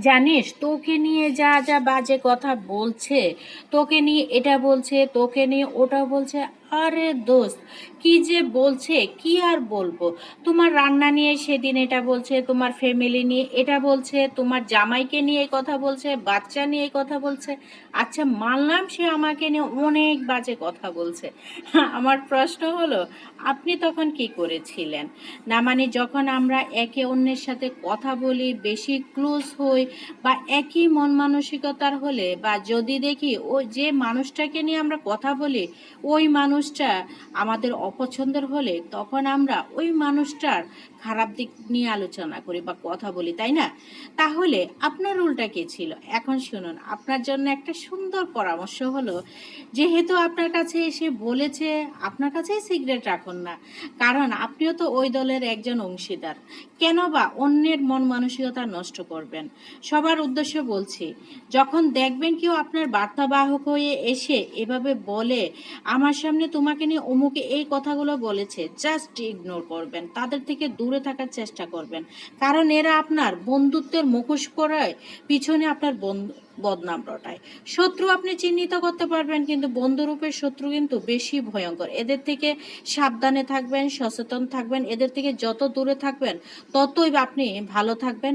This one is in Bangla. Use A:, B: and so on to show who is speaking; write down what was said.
A: জানিস তোকে নিয়ে যা যা বাজে কথা বলছে, তোকে নিয়ে এটা বলছে, তোকে নিয়ে ওটা বলছে। আরে দোস্ত, কি যে বলছে কি আর বলবো। তোমার রান্না নিয়ে সেদিন এটা বলছে, তোমার ফ্যামিলি নিয়ে এটা বলছে, তোমার জামাইকে নিয়ে এই কথা বলছে, বাচ্চা নিয়ে এই কথা বলছে। আচ্ছা মানলাম সে আমাকে নিয়ে অনেক বাজে কথা বলছে। আমার প্রশ্ন হলো, আপনি তখন কি করেছিলেন? না মানে যখন আমরা একে অন্যের সাথে কথা বলি, বেশি ক্লোজ হই, বা একই মন মানসিকতার হলে, বা যদি দেখি ওই যে মানুষটাকে নিয়ে আমরা কথা বলি ওই মানুষটা আমাদের অপছন্দের হলে, তখন আমরা ওই মানুষটার খারাপ দিক নিয়ে আলোচনা করি বা কথা বলি, তাই না? তাহলে আপনার রুলটা কি ছিল? এখন শুনুন, আপনার জন্য একটা সুন্দর পরামর্শ হলো, যেহেতু আপনার কাছে এসে বলেছে, আপনার কাছেই সিগারেট রাখুন না। কারণ আপনিও তো ওই দলের একজন অংশীদার। কেন বা অন্যের মন মানসিকতা নষ্ট করবেন? সবার উদ্দেশ্যে বলছি, যখন দেখবেন কেউ আপনার বার্তাবাহক হয়ে এসে এভাবে বলে, আমার সামনে তোমাকে নিয়ে অমুকে এই কথাগুলো বলেছে, জাস্ট ইগনোর করবেন, তাদের থেকে দূরে থাকার চেষ্টা করবেন। কারণ এরা আপনার বন্ধুত্বের মুখোশ পরায় পিছনে আপনার বদনাম রটায়। শত্রু আপনি চিহ্নিত করতে পারবেন, কিন্তু বন্ধুরূপের শত্রু কিন্তু বেশি ভয়ঙ্কর। এদের থেকে সাবধানে থাকবেন, সচেতন থাকবেন। এদের থেকে যত দূরে থাকবেন ততই আপনি ভালো থাকবেন।